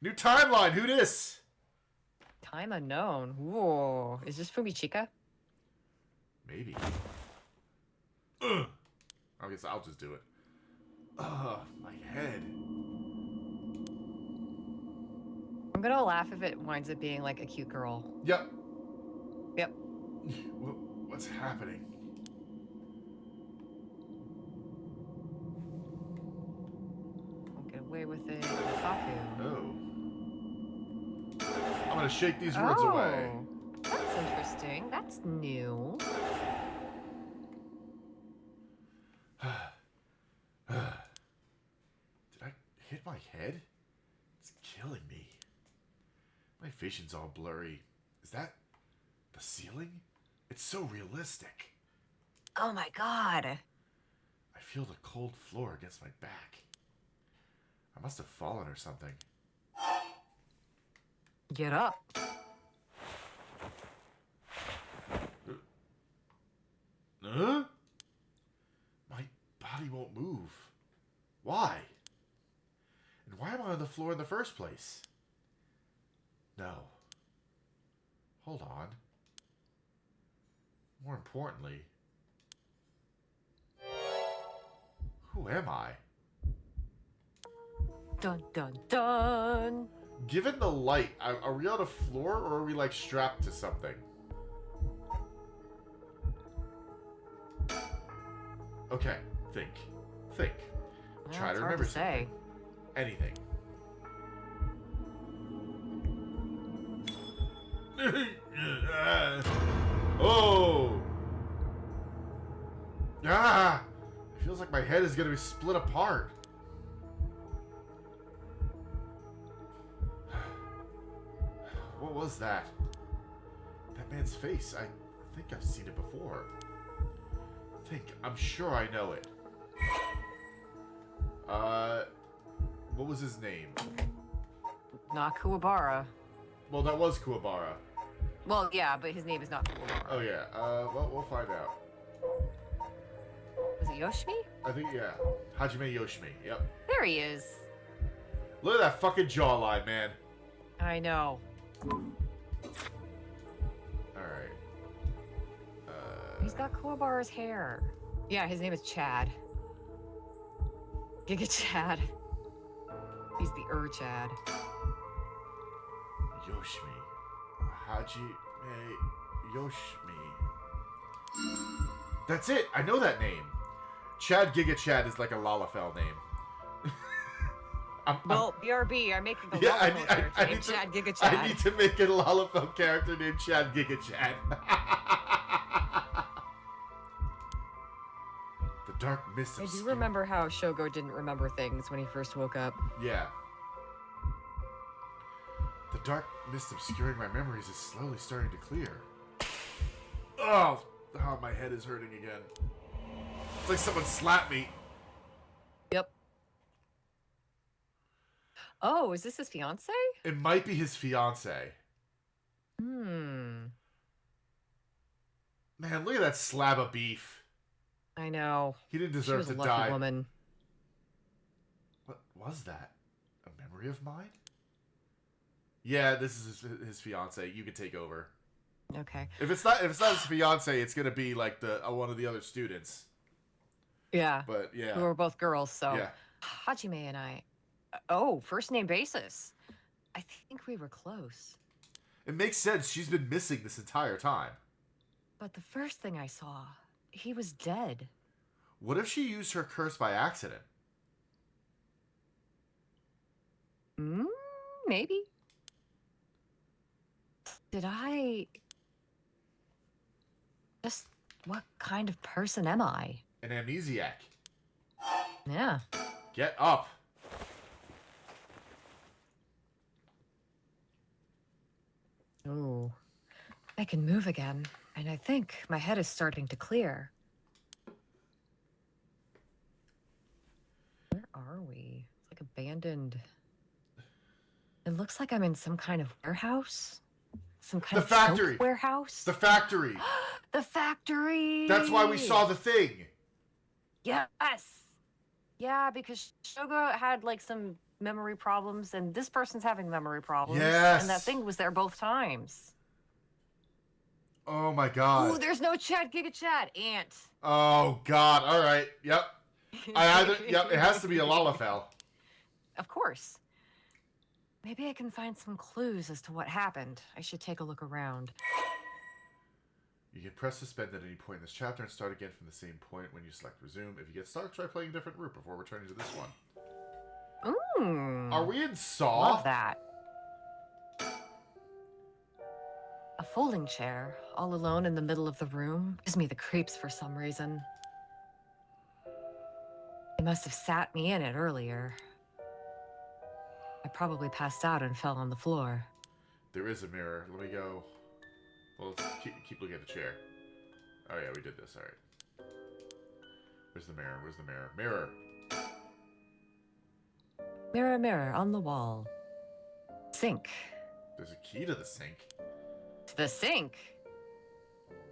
New timeline. Who this? Time unknown. Whoa. Is this Fumichika? Maybe. Ugh. I guess I'll just do it. Ugh, my head. I'm gonna laugh if it winds up being like a cute girl. Yep. Yep. What's happening? Won't get away with it. Kaku. Oh. I'm gonna shake these words away. That's interesting. That's new. Did I hit my head? It's killing me. My vision's all blurry. Is that the ceiling? It's so realistic. Oh my god. I feel the cold floor against my back. I must have fallen or something. Get up. Huh? My body won't move. Why? And why am I on the floor in the first place? No. Hold on. More importantly, who am I? Dun dun dun. Given the light, are we on a floor or are we like strapped to something? Okay, think. Well, Try it's to hard remember say. something. Anything. Oh! Ah! It feels like my head is gonna be split apart. What was that? That man's face. I think I've seen it before. I'm sure I know it. What was his name? Not Kuwabara. Well, that was Kuwabara. Well, yeah, but his name is not Kuwabara. Oh, yeah. Well, we'll find out. Was it Yoshimi? I think, yeah. Hajime Yoshimi, yep. There he is. Look at that fucking jawline, man. I know. Alright. He's got Kuwabara's hair. Yeah, his name is Chad. Giga Chad. He's the Chad. Yoshimi. Hajime Yoshimi. That's it! I know that name. Chad Giga Chad is like a Lalafell name. Well, BRB, I'm making a Yeah, Lalafell character named Chad Giga Chad. I need to make a Lalafell character named Chad Giga Chad. The dark mist of I do remember how Shogo didn't remember things when he first woke up. Yeah. The dark mist obscuring my memories is slowly starting to clear. Oh, my head is hurting again. It's like someone slapped me. Yep. Oh, is this his fiance? It might be his fiance. Hmm. Man, look at that slab of beef. I know. He didn't deserve she was to a lucky die. Woman. What was that? A memory of mine? Yeah, this is his fiance. You can take over. Okay. If it's not his fiance, it's gonna be like the one of the other students. Yeah. But yeah, Who were both girls, so yeah. Hajime and I. Oh, first name basis. I think we were close. It makes sense. She's been missing this entire time. But the first thing I saw, he was dead. What if she used her curse by accident? Maybe. Did I... Just what kind of person am I? An amnesiac. Yeah. Get up. Oh. I can move again, and I think my head is starting to clear. Where are we? It's like abandoned. It looks like I'm in some kind of warehouse. Some kind of factory. soap warehouse. The factory. The factory. That's why we saw the thing. Yes. Yeah, because Shogo had like some memory problems, and this person's having memory problems. Yes. And that thing was there both times. Oh my god. Ooh, there's no chat, Giga Chat, Ant. Oh god. All right. Yep. Yep. It has to be a Lalafell. Of course. Maybe I can find some clues as to what happened. I should take a look around. You can press suspend at any point in this chapter and start again from the same point when you select resume. If you get stuck, try playing a different route before returning to this one. Ooh. Are we in Saw? Love that. A folding chair, all alone in the middle of the room, gives me the creeps for some reason. They must have sat me in it earlier. I probably passed out and fell on the floor. There is a mirror. Let me go. Well, let's keep looking at the chair. Oh yeah, we did this. All right. Where's the mirror? Where's the mirror? Mirror. Mirror, mirror on the wall. Sink. There's a key to the sink. To the sink?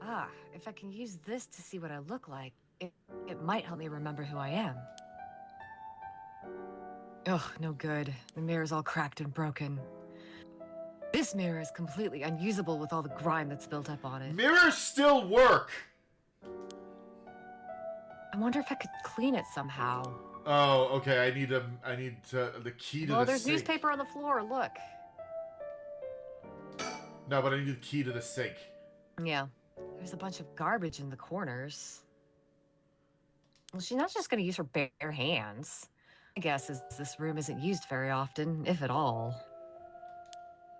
Ah, if I can use this to see what I look like, it might help me remember who I am. Ugh, no good. The mirror's all cracked and broken. This mirror is completely unusable with all the grime that's built up on it. Mirrors still work! I wonder if I could clean it somehow. Oh, okay. I need the key to the Oh, there's sink. newspaper on the floor, look. No, but I need the key to the sink. Yeah, there's a bunch of garbage in the corners. Well, she's not just gonna use her bare hands. My guess is this room isn't used very often, if at all.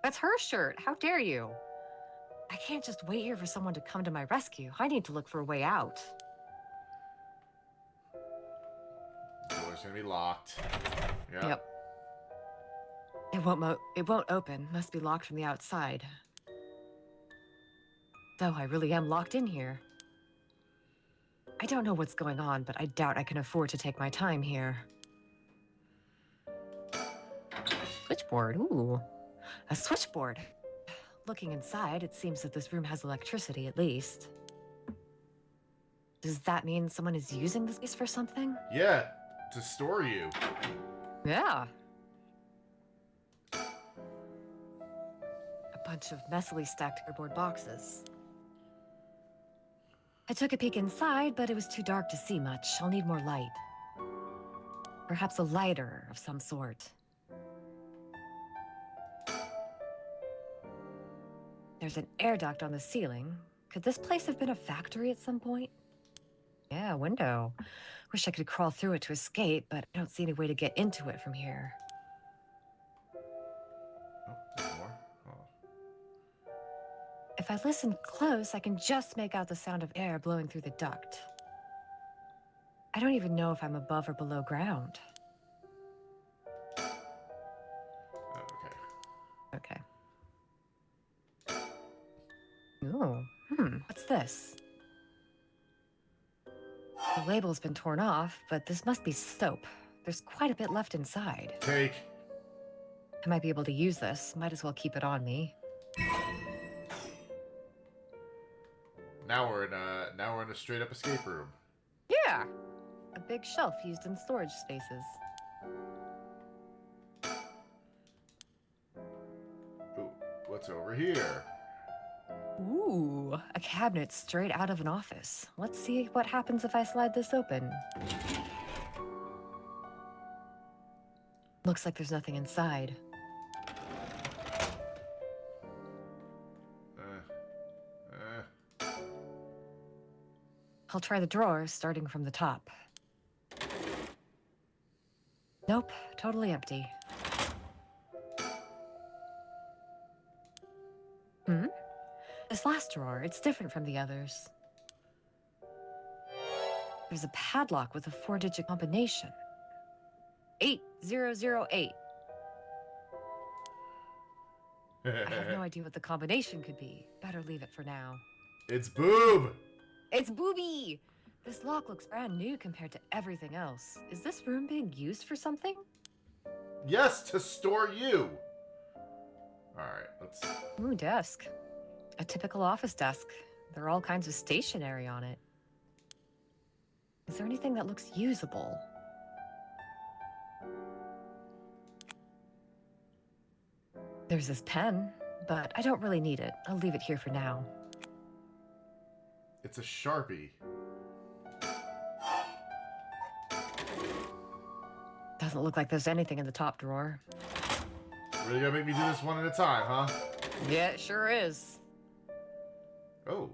That's her shirt. How dare you? I can't just wait here for someone to come to my rescue. I need to look for a way out. The door's gonna be locked. Yep. It won't open. Must be locked from the outside. So I really am locked in here. I don't know what's going on, but I doubt I can afford to take my time here. Switchboard, ooh. A switchboard. Looking inside, it seems that this room has electricity, at least. Does that mean someone is using this place for something? Yeah, to store you. Yeah. A bunch of messily stacked cardboard boxes. I took a peek inside, but it was too dark to see much. I'll need more light. Perhaps a lighter of some sort. There's an air duct on the ceiling. Could this place have been a factory at some point? Yeah, a window. Wish I could crawl through it to escape, but I don't see any way to get into it from here. Oh, there's more. Oh. If I listen close, I can just make out the sound of air blowing through the duct. I don't even know if I'm above or below ground. Oh, okay. Okay. Ooh, what's this? The label's been torn off, but this must be soap. There's quite a bit left inside. Take. I might be able to use this. Might as well keep it on me. Now we're in a straight up escape room. Yeah! A big shelf used in storage spaces. Ooh, what's over here? Ooh, a cabinet straight out of an office. Let's see what happens if I slide this open. Looks like there's nothing inside. I'll try the drawers, starting from the top. Nope, totally empty. This last drawer, it's different from the others. There's a padlock with a 4-digit combination. 8008. I have no idea what the combination could be. Better leave it for now. It's Boob! It's Booby! This lock looks brand new compared to everything else. Is this room being used for something? Yes, to store you! Alright, let's... Ooh, desk. A typical office desk. There are all kinds of stationery on it. Is there anything that looks usable? There's this pen, but I don't really need it. I'll leave it here for now. It's a Sharpie. Doesn't look like there's anything in the top drawer. Really gonna make me do this one at a time, huh? Yeah, it sure is. Oh.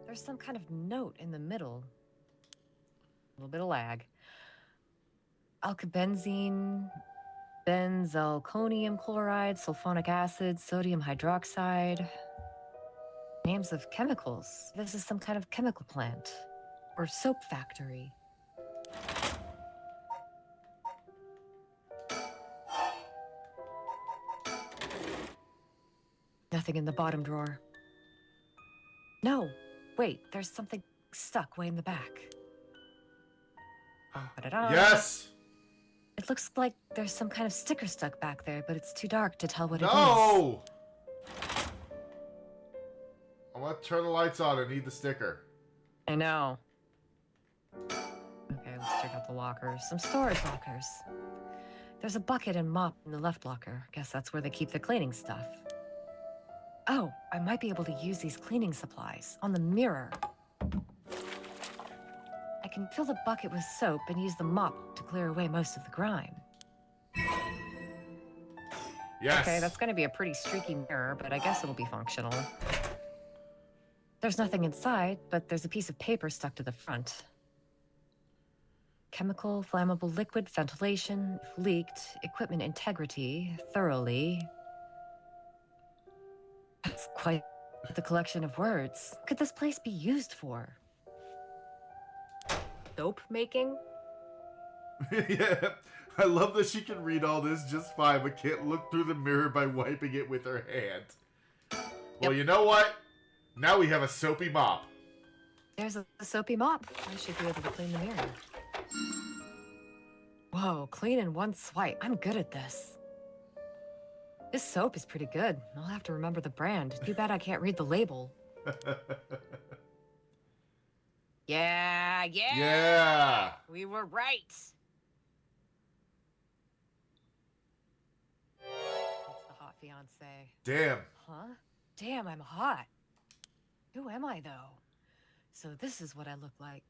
There's some kind of note in the middle. A little bit of lag. Alkabenzene, benzalkonium chloride, sulfonic acid, sodium hydroxide. Names of chemicals. This is some kind of chemical plant. Or soap factory. Nothing in the bottom drawer. No, wait, there's something stuck way in the back. Ba-da-da. Yes! It looks like there's some kind of sticker stuck back there, but it's too dark to tell what it is. No! I want to turn the lights on. I need the sticker. I know. Okay, let's check out the lockers. Some storage lockers. There's a bucket and mop in the left locker. Guess that's where they keep the cleaning stuff. Oh, I might be able to use these cleaning supplies on the mirror. I can fill the bucket with soap and use the mop to clear away most of the grime. Yes. Okay, that's going to be a pretty streaky mirror, but I guess it'll be functional. There's nothing inside, but there's a piece of paper stuck to the front. Chemical, flammable liquid, ventilation, if leaked, equipment integrity, thoroughly. That's quite the collection of words. What could this place be used for? Soap making? Yeah. I love that she can read all this just fine, but can't look through the mirror by wiping it with her hand. Well, you know what? Now we have a soapy mop. There's a soapy mop. I should be able to clean the mirror. Whoa, clean in one swipe. I'm good at this. This soap is pretty good. I'll have to remember the brand. Too bad I can't read the label. Yeah. Yeah. We were right. That's the hot fiance. Damn. Huh? Damn, I'm hot. Who am I, though? So this is what I look like.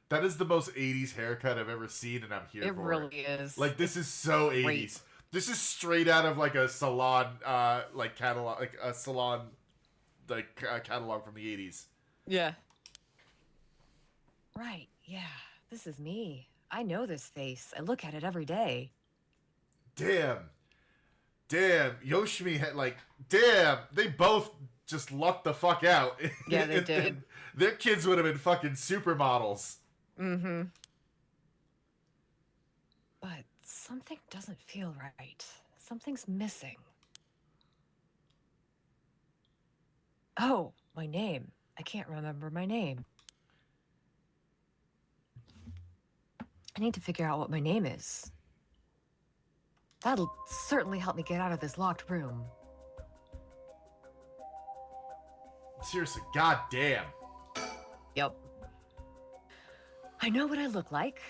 That is the most 80s haircut I've ever seen, and I'm here for it. It really is. Like, this is so 80s. Great. This is straight out of, like, a salon, like, catalog, like, a salon, like, catalog from the 80s. Yeah. Right, yeah. This is me. I know this face. I look at it every day. Damn. Yoshimi had, like, damn. They both just lucked the fuck out. Yeah, they did. And their kids would have been fucking supermodels. Mm-hmm. But something doesn't feel right. Something's missing. Oh, my name. I can't remember my name. I need to figure out what my name is. That'll certainly help me get out of this locked room. Seriously, goddamn. Yep. I know what I look like.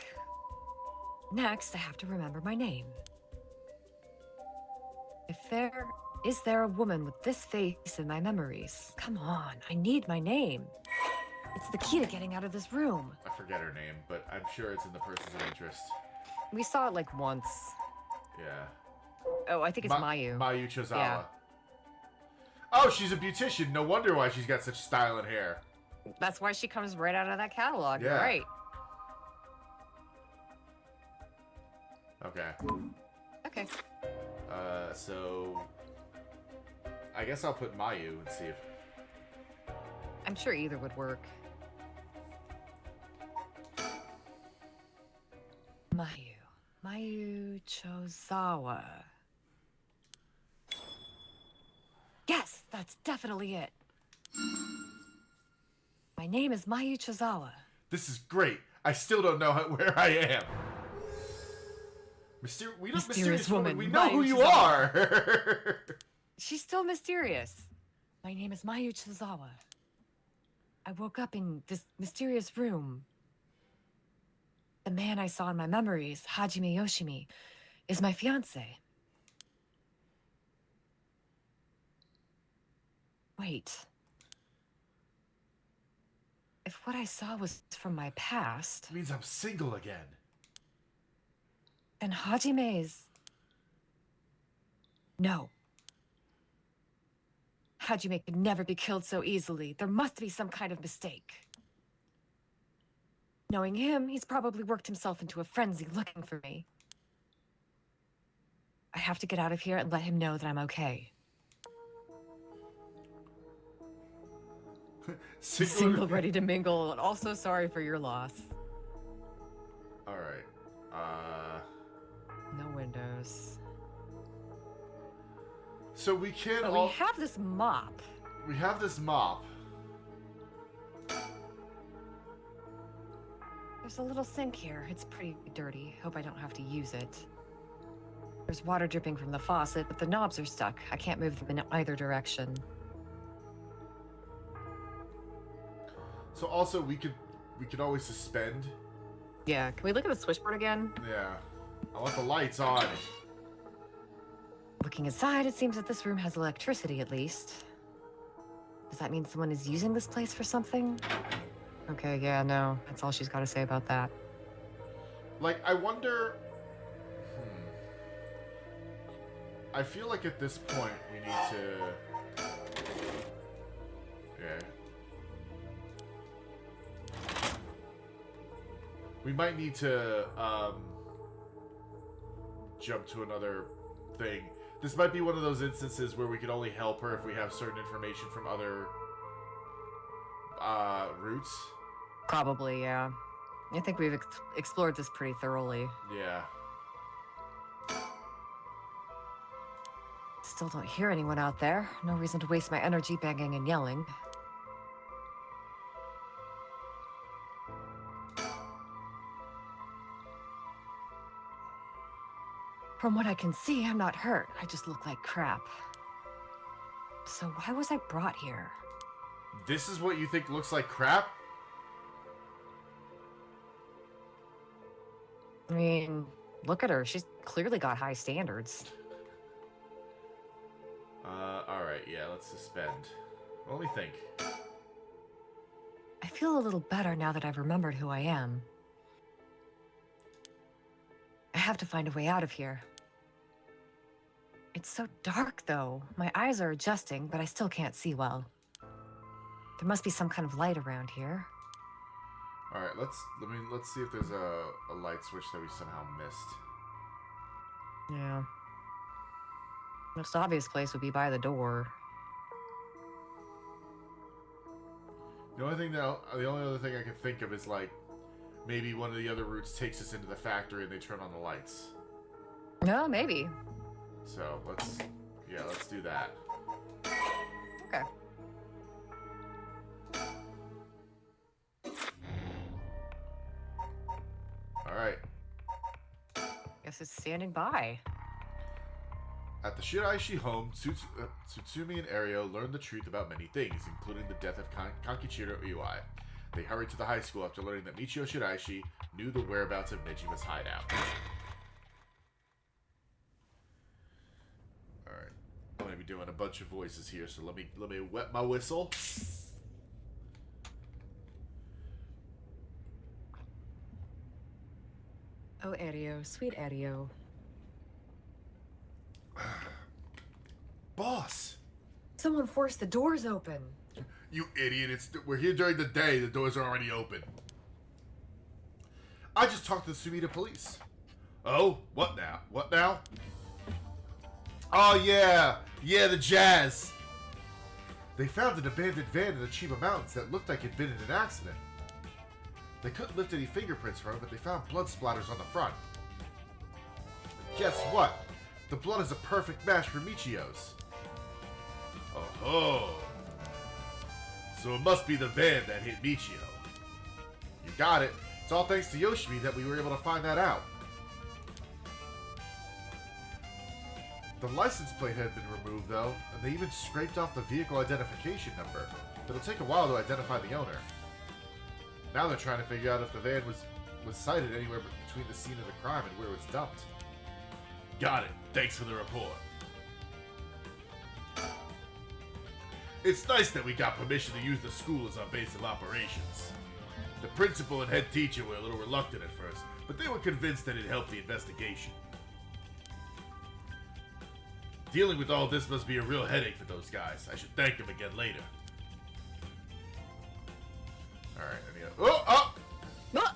Next, I have to remember my name. Is there a woman with this face in my memories? Come on, I need my name. It's the key to getting out of this room. I forget her name, but I'm sure it's in the persons of interest. We saw it like once. Yeah. Oh, I think it's Mayu. Mayu Chozawa. Yeah. Oh, she's a beautician. No wonder why she's got such style and hair. That's why she comes right out of that catalog. Yeah. You're right. Okay. Okay. So I guess I'll put Mayu and see if... I'm sure either would work. Mayu Chozawa. Yes, that's definitely it. My name is Mayu Chozawa. This is great. I still don't know where I am. Mysterious woman. We know Mayu who you Chozawa. are. She's still mysterious. My name is Mayu Chozawa. I woke up in this mysterious room. The man I saw in my memories, Hajime Yoshimi, is my fiancé. Wait. If what I saw was from my past, It means I'm single again. then Hajime's... No. Hajime could never be killed so easily. There must be some kind of mistake. Knowing him, he's probably worked himself into a frenzy looking for me. I have to get out of here and let him know that I'm okay. Single, ready to mingle, and also sorry for your loss. Alright. No windows. So we can But we have this mop. We have this mop. There's a little sink here. It's pretty dirty. Hope I don't have to use it. There's water dripping from the faucet, but the knobs are stuck. I can't move them in either direction. So also we could always suspend. Yeah, can we look at the switchboard again? Yeah. I want the lights on. Looking inside, it seems that this room has electricity at least. Does that mean someone is using this place for something? Okay, yeah, no. That's all she's got to say about that. Like, I wonder... I feel like at this point we need to... Yeah. We might need to, jump to another thing. This might be one of those instances where we could only help her if we have certain information from other, routes. Probably, yeah. I think we've explored this pretty thoroughly. Yeah. Still don't hear anyone out there. No reason to waste my energy banging and yelling. From what I can see, I'm not hurt. I just look like crap. So why was I brought here? This is what you think looks like crap? I mean, look at her. She's clearly got high standards. Alright, yeah, let's suspend. What do we think? I feel a little better now that I've remembered who I am. I have to find a way out of here. It's so dark, though. My eyes are adjusting, but I still can't see well. There must be some kind of light around here. Alright, let's see if there's a light switch that we somehow missed. Yeah. Most obvious place would be by the door. The only other thing I can think of is like maybe one of the other routes takes us into the factory and they turn on the lights. No, maybe. So let's do that. Okay. Alright. Guess it's standing by. At the Shiraishi home, Tsutsumi and Ario learn the truth about many things, including the death of Kankichiro Iwai. They hurry to the high school after learning that Michiyo Shiraishi knew the whereabouts of Nejima's hideout. Alright. I'm gonna be doing a bunch of voices here, so let me wet my whistle. Oh, Ario, sweet Ario. Boss! Someone forced the doors open. You idiot, we're here during the day, the doors are already open. I just talked to the Sumida police. Oh, what now? What now? Oh yeah, the jazz. They found an abandoned van in the Chiba Mountains that looked like it'd been in an accident. They couldn't lift any fingerprints from it, but they found blood splatters on the front. And guess what? The blood is a perfect match for Michiyo's. Oh-ho. So it must be the van that hit Michiyo. You got it. It's all thanks to Yoshimi that we were able to find that out. The license plate had been removed, though, and they even scraped off the vehicle identification number. It'll take a while to identify the owner. Now they're trying to figure out if the van was sighted anywhere between the scene of the crime and where it was dumped. Got it. Thanks for the report. It's nice that we got permission to use the school as our base of operations. The principal and head teacher were a little reluctant at first, but they were convinced that it helped the investigation. Dealing with all this must be a real headache for those guys. I should thank them again later. Alright, oh! Ah! God.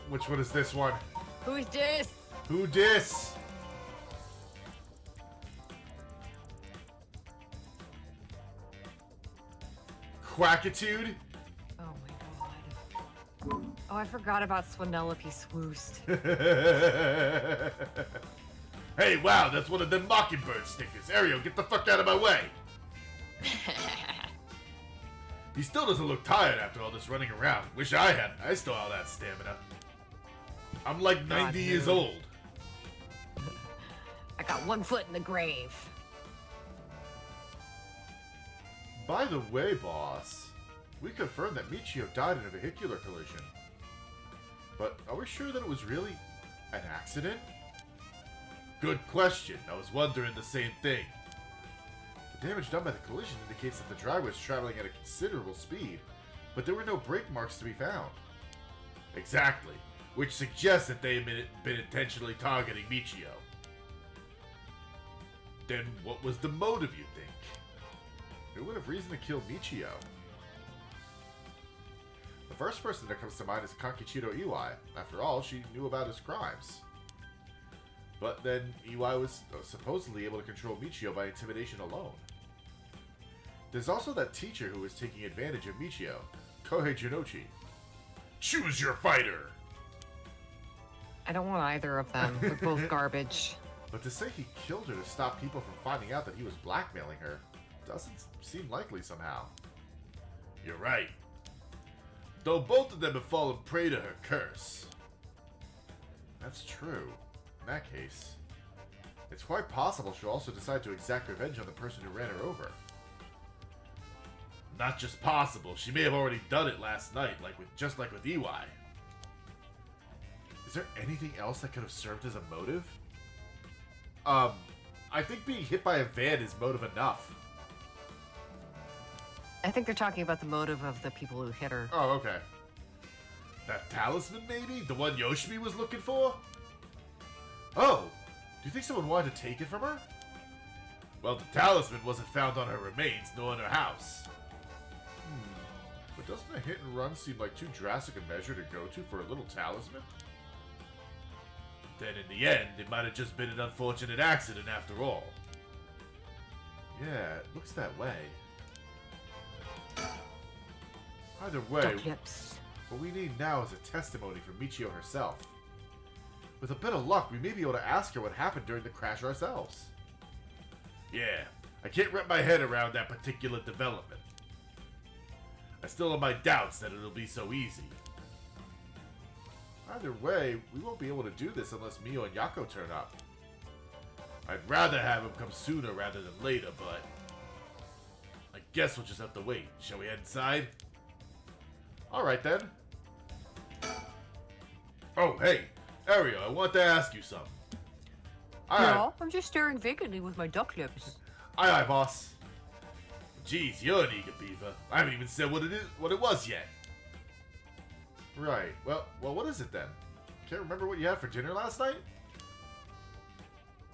Which one is this one? Who's this? Who dis? Quackitude? Oh my god. Oh, I forgot about Swanelope Swoost. Hey, wow, that's one of them mockingbird stickers. Ariel, get the fuck out of my way. He still doesn't look tired after all this running around. Wish I had. I still have all that stamina. I'm like 90 years old. I got one foot in the grave. By the way, boss, we confirmed that Michiyo died in a vehicular collision. But are we sure that it was really an accident? Good question. I was wondering the same thing. The damage done by the collision indicates that the driver was traveling at a considerable speed, but there were no brake marks to be found. Exactly, which suggests that they had been intentionally targeting Michiyo. Then what was the motive, you think? Who would have reason to kill Michiyo? The first person that comes to mind is Kankichiro Iwai. After all, she knew about his crimes. But then Iwai was supposedly able to control Michiyo by intimidation alone. There's also that teacher who was taking advantage of Michiyo, Kohei Junochi. Choose your fighter! I don't want either of them. They're both garbage. But to say he killed her to stop people from finding out that he was blackmailing her doesn't seem likely somehow. You're right. Though both of them have fallen prey to her curse. That's true. In that case, it's quite possible she'll also decide to exact revenge on the person who ran her over. Not just possible, she may have already done it last night, just like with Iwai. Is there anything else that could have served as a motive? I think being hit by a van is motive enough. I think they're talking about the motive of the people who hit her. Oh, okay. That talisman, maybe? The one Yoshimi was looking for? Oh, do you think someone wanted to take it from her? Well, the talisman wasn't found on her remains, nor in her house. But doesn't a hit and run seem like too drastic a measure to go to for a little talisman? Then in the end, it might have just been an unfortunate accident after all. Yeah, it looks that way. Either way, what we need now is a testimony from Michiyo herself. With a bit of luck, we may be able to ask her what happened during the crash ourselves. Yeah, I can't wrap my head around that particular development. I still have my doubts that it'll be so easy. Either way, we won't be able to do this unless Mio and Yako turn up. I'd rather have them come sooner rather than later, but I guess we'll just have to wait. Shall we head inside? Alright then. Oh, hey, Ariel, I want to ask you something. No, I'm just staring vacantly with my duck lips. Aye, boss. Jeez, you're an eager beaver. I haven't even said what it was yet. Right. Well, what is it then? Can't remember what you had for dinner last night?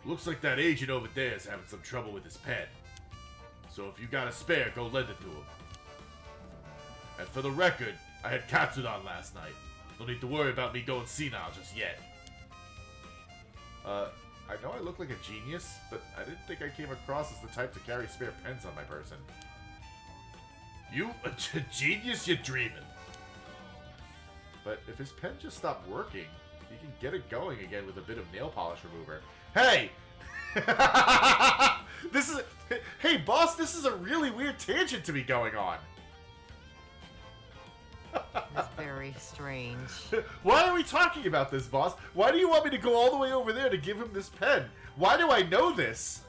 Looks like that agent over there is having some trouble with his pen. So if you got a spare, go lend it to him. And for the record, I had Katsudon last night. No need to worry about me going senile just yet. I know I look like a genius, but I didn't think I came across as the type to carry spare pens on my person. You a genius? You're dreaming. But if his pen just stopped working, he can get it going again with a bit of nail polish remover. Hey! Hey, boss, this is a really weird tangent to be going on. That's very strange. Why are we talking about this, boss? Why do you want me to go all the way over there to give him this pen? Why do I know this?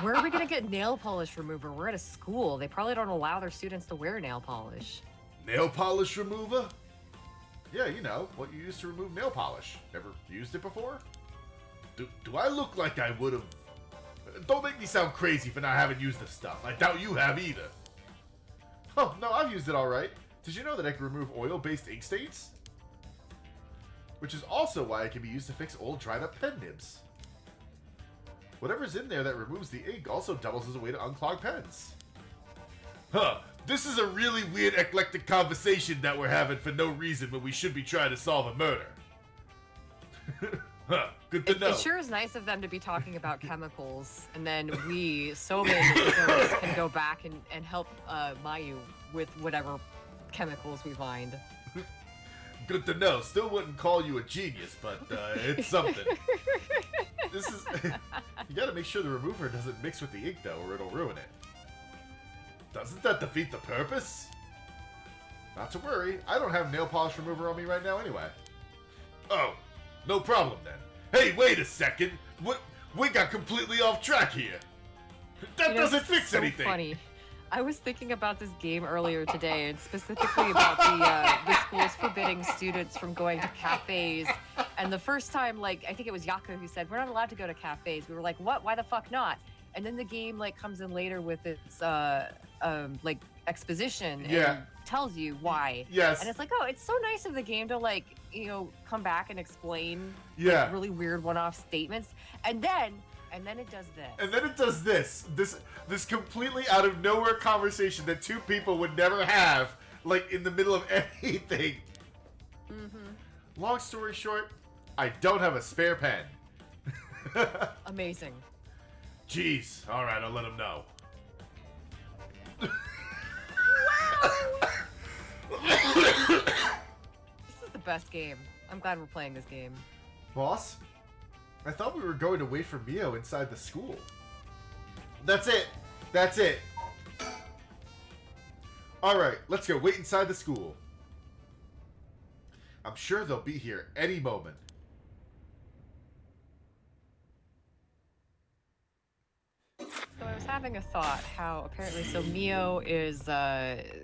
Where are we going to get nail polish remover? We're at a school. They probably don't allow their students to wear nail polish. Nail polish remover? Yeah, you know, what you use to remove nail polish. Ever used it before? Do I look like I would have... Don't make me sound crazy for not having used this stuff. I doubt you have either. Oh, no, I've used it alright. Did you know that I can remove oil-based ink stains? Which is also why it can be used to fix old dried-up pen nibs. Whatever's in there that removes the ink also doubles as a way to unclog pens. Huh, this is a really weird eclectic conversation that we're having for no reason when we should be trying to solve a murder. Huh, good to know. It sure is nice of them to be talking about chemicals, and then we, so many can go back and help Mayu with whatever chemicals we find. Good to know. Still wouldn't call you a genius, but it's something. This is... You gotta make sure the remover doesn't mix with the ink, though, or it'll ruin it. Doesn't that defeat the purpose? Not to worry. I don't have nail polish remover on me right now anyway. Oh, no problem then. Hey, wait a second. We got completely off track here. That doesn't fix so anything. Funny. I was thinking about this game earlier today, and specifically about the schools forbidding students from going to cafes. And the first time, like, I think it was Yako who said, we're not allowed to go to cafes. We were like, what? Why the fuck not? And then the game, like, comes in later with its, like, exposition and tells you why. Yes. And it's like, oh, it's so nice of the game to, like, you know, come back and explain Yeah. really weird one-off statements. And then it does this. And then it does this. This completely out of nowhere conversation that two people would never have, like, in the middle of anything. Mm-hmm. Long story short, I don't have a spare pen. Amazing. Jeez. All right, I'll let him know. This is the best game. I'm glad we're playing this game. Boss, I thought we were going to wait for Miyo inside the school. That's it. That's it. All right, let's go. Wait inside the school. I'm sure they'll be here any moment. So I was having a thought how apparently, so Miyo is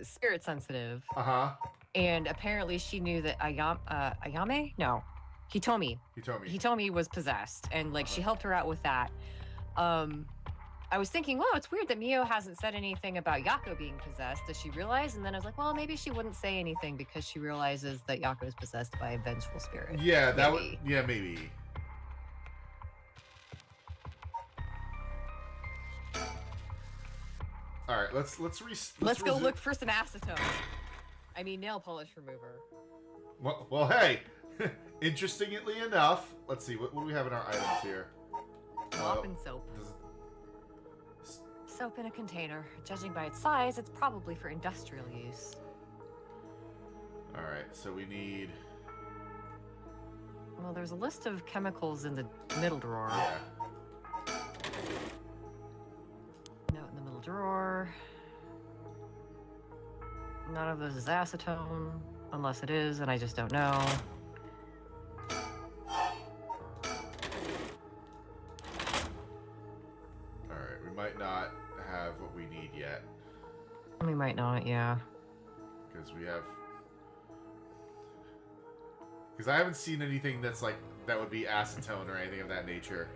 spirit sensitive. Uh-huh. And apparently she knew that Ayame? No. Hitomi. Hitomi was possessed, and like she helped her out with that. I was thinking, well, it's weird that Miyo hasn't said anything about Yako being possessed. Does she realize? And then I was like, well, maybe she wouldn't say anything because she realizes that Yako is possessed by a vengeful spirit. Yeah, that would. Yeah, maybe. All right, let's go look for some acetone. I mean, nail polish remover. Well, hey. Interestingly enough, let's see, what do we have in our items here? Mop and soap. Soap in a container. Judging by its size, it's probably for industrial use. Alright, so we need... Well, there's a list of chemicals in the middle drawer. Yeah. Note in the middle drawer. None of this is acetone, unless it is, and I just don't know. Alright, we might not have what we need yet. We might not, yeah. Because we have... Because I haven't seen anything that's like, that would be acetone or anything of that nature.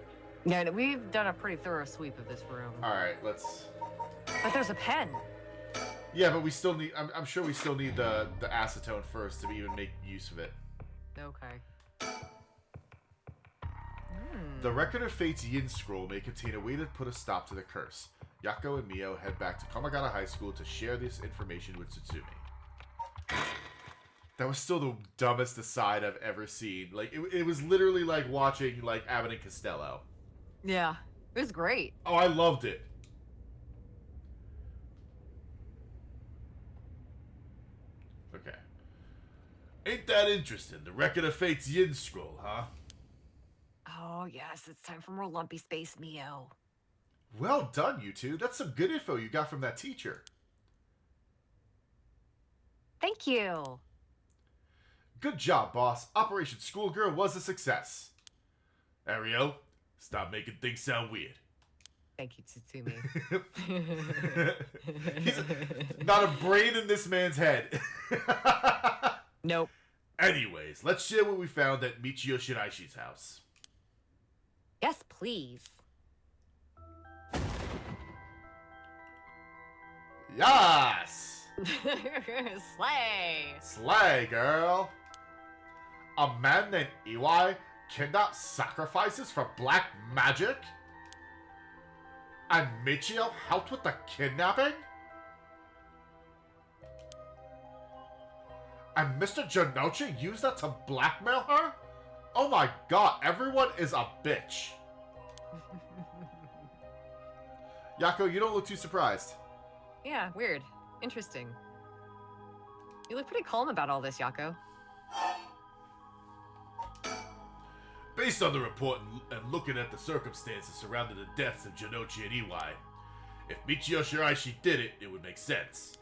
Yeah, we've done a pretty thorough sweep of this room. Alright, let's... But there's a pen! Yeah, but we still need... I'm sure we still need the acetone first to even make use of it. Okay. The Record of Fate's Yin Scroll may contain a way to put a stop to the curse. Yako and Miyo head back to Komagata High School to share this information with Tsutsumi. That was still the dumbest aside I've ever seen. Like, it was literally like watching, like, Abbott and Costello. Yeah, it was great. Oh, I loved it. Okay. Ain't that interesting? The Record of Fate's Yin Scroll, huh? Oh, yes, it's time for more lumpy space, Miyo. Well done, you two. That's some good info you got from that teacher. Thank you. Good job, boss. Operation Schoolgirl was a success. Ariel, stop making things sound weird. Thank you, Tsutsumi. He's not a brain in this man's head. Nope. Anyways, let's share what we found at Michiyo Shiraishi's house. Yes, please. Yes! Slay! Slay, girl! A man named Iwai kidnapped sacrifices for black magic? And Michiyo helped with the kidnapping? And Mr. Janochi used that to blackmail her? Oh my god, everyone is a bitch. Yako, you don't look too surprised. Yeah, weird. Interesting. You look pretty calm about all this, Yako. Based on the report and looking at the circumstances surrounding the deaths of Janochi and Iwai, if Michiyo Shiraishi did it, it would make sense.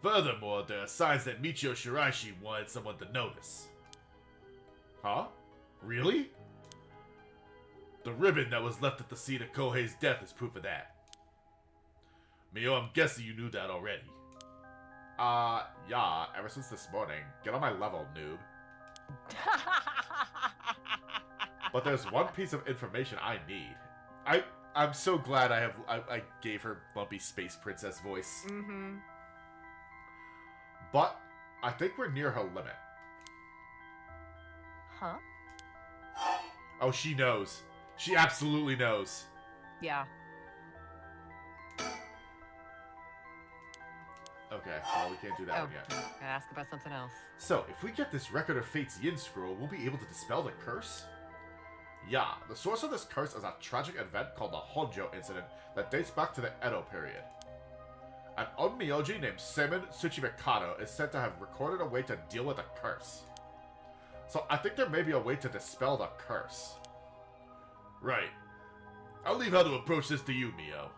Furthermore, there are signs that Michiyo Shiraishi wanted someone to notice. Huh? Really? The ribbon that was left at the scene of Kohei's death is proof of that. Miyo, I'm guessing you knew that already. Yeah, ever since this morning. Get on my level, noob. But there's one piece of information I need. I'm so glad I gave her bumpy space princess voice. Mm-hmm. But I think we're near her limit. Huh? Oh, she knows. She absolutely knows. Yeah. Okay, well, we can't do that one yet. Gotta ask about something else. So, if we get this Record of Fate's Yin scroll, we'll be able to dispel the curse? Yeah, the source of this curse is a tragic event called the Honjo incident that dates back to the Edo period. An onmyoji named Seven Tsutsumi is said to have recorded a way to deal with the curse. So I think there may be a way to dispel the curse. Right. I'll leave how to approach this to you, Mio.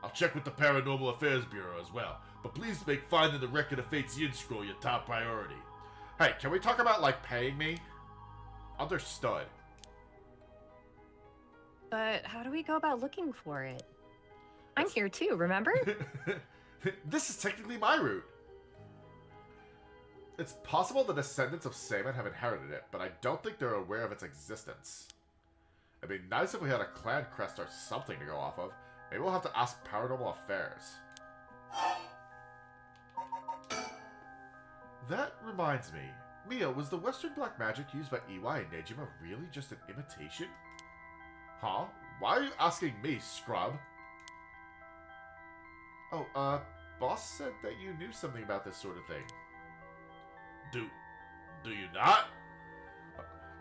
I'll check with the Paranormal Affairs Bureau as well, but please make finding the Record of Fate's Yin scroll your top priority. Hey, can we talk about, like, paying me? Understood. But how do we go about looking for it? I'm here too, remember? This is technically my route. It's possible the descendants of Seven have inherited it, but I don't think they're aware of its existence. It'd be nice if we had a clan crest or something to go off of. Maybe we'll have to ask Paranormal Affairs. That reminds me. Mia, was the Western black magic used by Iwai and Nejima really just an imitation? Huh? Why are you asking me, scrub? Oh, boss said that you knew something about this sort of thing. Do you not?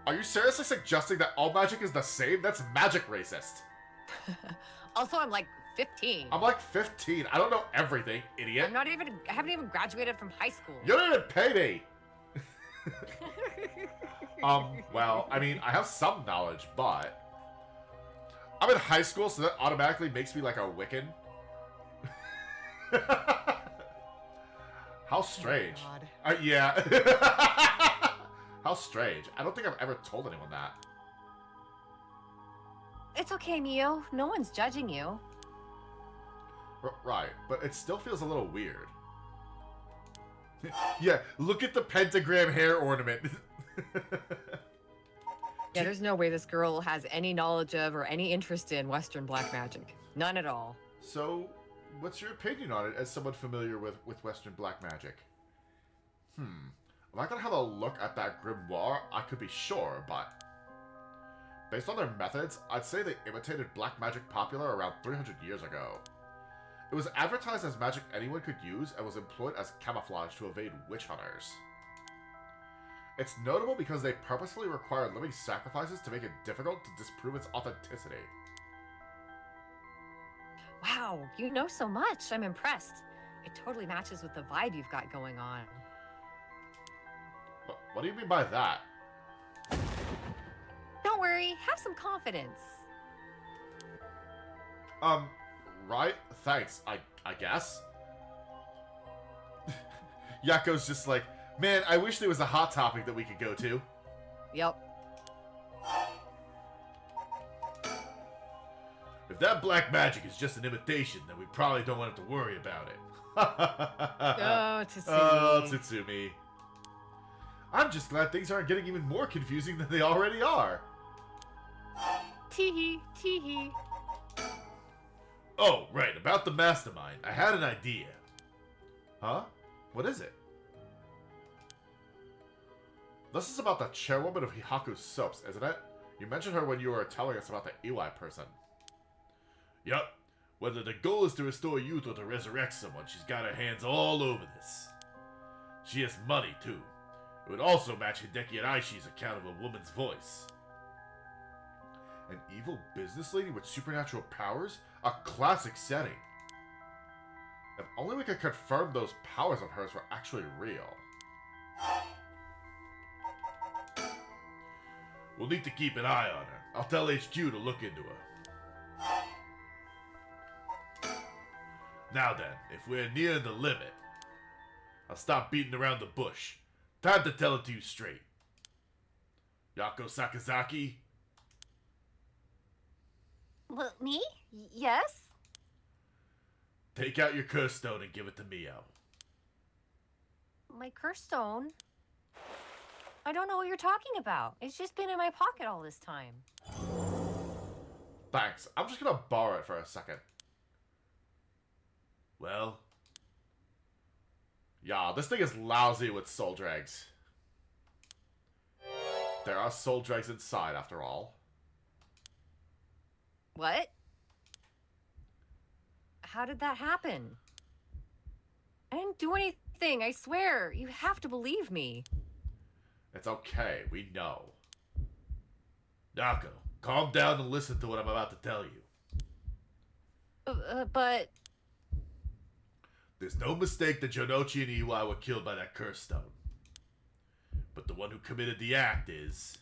Are you seriously suggesting that all magic is the same? That's magic racist. Also, I'm like 15. I'm like 15. I don't know everything, idiot. I haven't even graduated from high school. You don't even pay me. Well, I mean, I have some knowledge, but I'm in high school, so that automatically makes me like a Wiccan. How strange. Oh, yeah. How strange. I don't think I've ever told anyone that. It's okay, Mio. No one's judging you. Right, but it still feels a little weird. Yeah, look at the pentagram hair ornament. Yeah, there's no way this girl has any knowledge of or any interest in Western black magic. None at all. So, what's your opinion on it as someone familiar with Western black magic? If I could have a look at that grimoire, I could be sure, but based on their methods, I'd say they imitated black magic popular around 300 years ago. It was advertised as magic anyone could use and was employed as camouflage to evade witch hunters. It's notable because they purposefully require living sacrifices to make it difficult to disprove its authenticity. Wow, you know so much. I'm impressed. It totally matches with the vibe you've got going on. What do you mean by that? Don't worry, have some confidence. Right? Thanks, I guess. Yako's just like, man, I wish there was a hot topic that we could go to. Yep. If that black magic is just an imitation, then we probably don't want to worry about it. Oh, Tsutsumi. Oh, Tsutsumi. I'm just glad things aren't getting even more confusing than they already are. Teehee, teehee. Oh, right, about the mastermind. I had an idea. Huh? What is it? This is about the chairwoman of Hihaku's Soaps, isn't it? You mentioned her when you were telling us about the Eli person. Yup. Whether the goal is to restore youth or to resurrect someone, she's got her hands all over this. She has money, too. It would also match Hideki Aishi's account of a woman's voice. An evil business lady with supernatural powers? A classic setting. If only we could confirm those powers of hers were actually real. We'll need to keep an eye on her. I'll tell HQ to look into her. Now then, if we're near the limit, I'll stop beating around the bush. Time to tell it to you straight. Yako Sakazaki? Well, me? Yes? Take out your curse stone and give it to Mio. My curse stone? I don't know what you're talking about. It's just been in my pocket all this time. Thanks. I'm just gonna borrow it for a second. Well... yeah, this thing is lousy with soul dregs. There are soul dregs inside, after all. What? How did that happen? I didn't do anything, I swear. You have to believe me. It's okay, we know. Nako, calm down and listen to what I'm about to tell you. But... There's no mistake that Jonochi and Iwai were killed by that curse stone. But the one who committed the act is...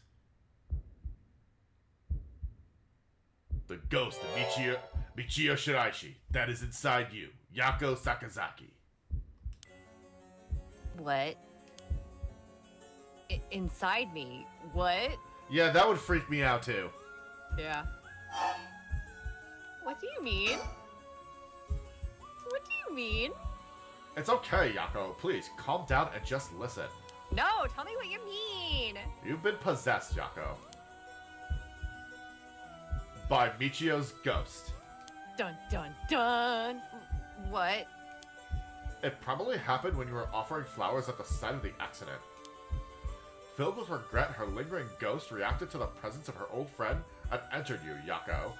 the ghost of Michiyo Shiraishi. That is inside you, Yako Sakazaki. What? Inside me? What? Yeah, that would freak me out too. Yeah. What do you mean? What do you mean? It's okay, Yako. Please, calm down and just listen. No, tell me what you mean. You've been possessed, Yako. By Michiyo's ghost. Dun dun dun. What? It probably happened when you were offering flowers at the site of the accident. Filled with regret, her lingering ghost reacted to the presence of her old friend and entered you, Yako.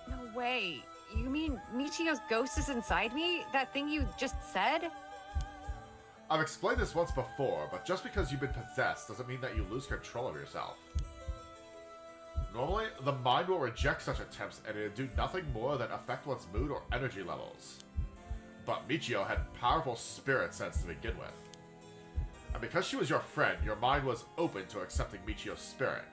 No way. You mean Michiyo's ghost is inside me? That thing you just said? I've explained this once before, but just because you've been possessed doesn't mean that you lose control of yourself. Normally, the mind will reject such attempts and it'll do nothing more than affect one's mood or energy levels. But Michiyo had powerful spirit sense to begin with. And because she was your friend, your mind was open to accepting Michiyo's spirit.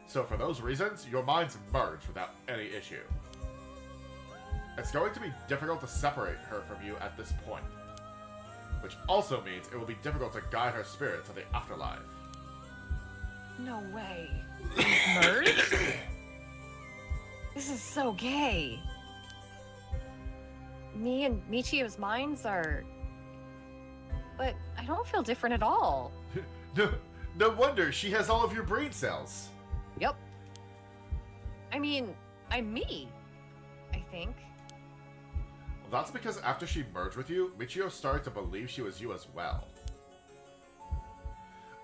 So for those reasons, your minds merged without any issue. It's going to be difficult to separate her from you at this point. Which also means it will be difficult to guide her spirit to the afterlife. No way. Merged? This is so gay. Me and Michiyo's minds are... But I don't feel different at all. No wonder, she has all of your brain cells. Yep. I mean, I'm me, I think. Well, that's because after she merged with you, Michiyo started to believe she was you as well.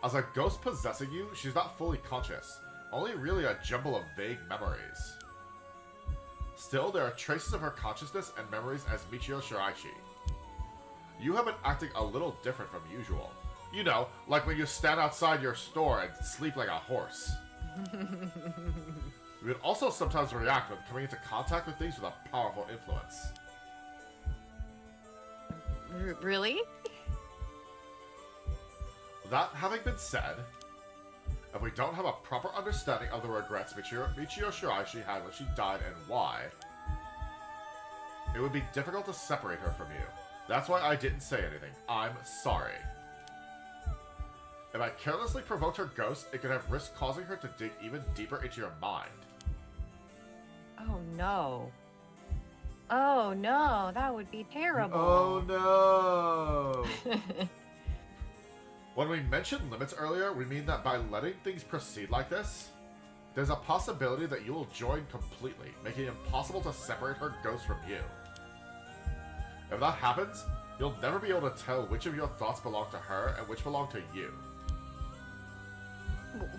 As a ghost possessing you, she's not fully conscious, only really a jumble of vague memories. Still, there are traces of her consciousness and memories as Michiyo Shiraishi. You have been acting a little different from usual. You know, like when you stand outside your store and sleep like a horse. You would also sometimes react when coming into contact with things with a powerful influence. Really? That having been said, if we don't have a proper understanding of the regrets Michiyo Shiraishi had when she died and why, it would be difficult to separate her from you. That's why I didn't say anything. I'm sorry. If I carelessly provoked her ghost, it could have risked causing her to dig even deeper into your mind. Oh no. Oh no, that would be terrible. Oh no! When we mentioned limits earlier, we mean that by letting things proceed like this, there's a possibility that you will join completely, making it impossible to separate her ghost from you. If that happens, you'll never be able to tell which of your thoughts belong to her and which belong to you.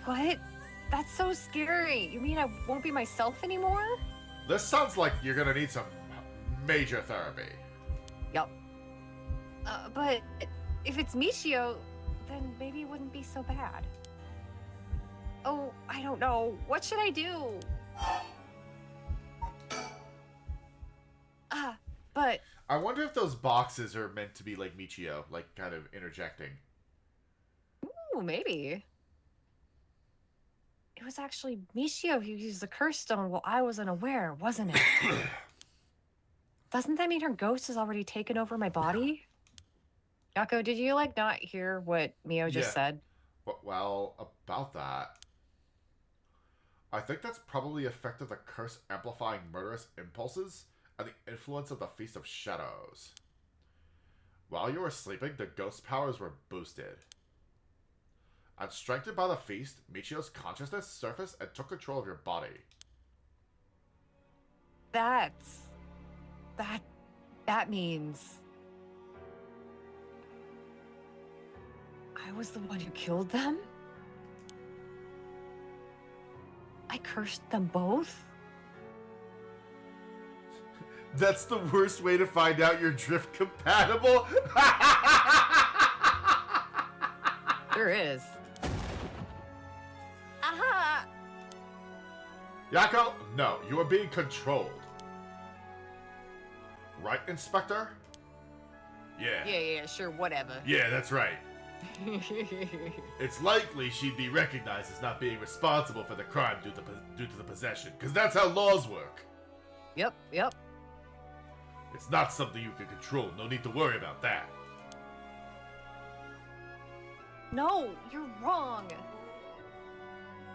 What? That's so scary. You mean I won't be myself anymore? This sounds like you're gonna need some major therapy. Yup. But if it's Michiyo, then maybe it wouldn't be so bad. Oh, I don't know. What should I do? But... I wonder if those boxes are meant to be like Michiyo, like kind of interjecting. Ooh, maybe. It was actually Michiyo who used the curse stone while I was unaware, wasn't it? Doesn't that mean her ghost has already taken over my body? Yako, did you, like, not hear what Mio just said? Well, about that... I think that's probably the effect of the curse amplifying murderous impulses and the influence of the Feast of Shadows. While you were sleeping, the ghost powers were boosted. And strengthened by the feast, Michiyo's consciousness surfaced and took control of your body. That means... I was the one who killed them? I cursed them both? That's the worst way to find out you're drift compatible. There is. Aha! Yako, no, you are being controlled. Right, Inspector? Yeah. Yeah, sure, whatever. Yeah, that's right. It's likely she'd be recognized as not being responsible for the crime due to the possession, because that's how laws work. Yep. It's not something you can control. No need to worry about that. No, you're wrong.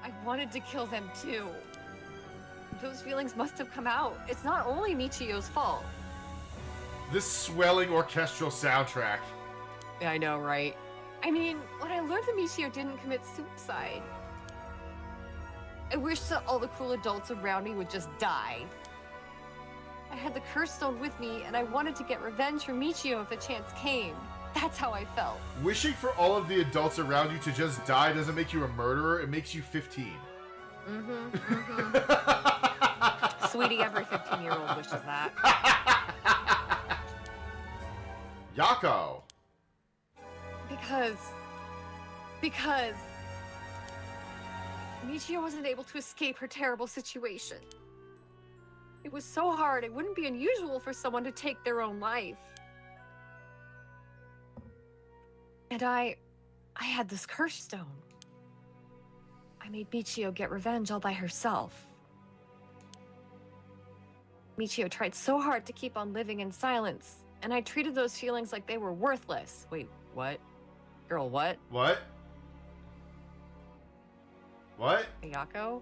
I wanted to kill them too. Those feelings must have come out. It's not only Michiyo's fault. This swelling orchestral soundtrack. Yeah, I know, right? I mean, when I learned that Michiyo didn't commit suicide, I wish that all the cool adults around me would just die. I had the curse stone with me, and I wanted to get revenge for Michiyo if the chance came. That's how I felt. Wishing for all of the adults around you to just die doesn't make you a murderer, it makes you 15. Sweetie, every 15-year-old wishes that. Yako! Because Michiyo wasn't able to escape her terrible situation. It was so hard, it wouldn't be unusual for someone to take their own life. And I had this curse stone. I made Michiyo get revenge all by herself. Michiyo tried so hard to keep on living in silence, and I treated those feelings like they were worthless. Wait, what? Girl, what? What? What? Ayako?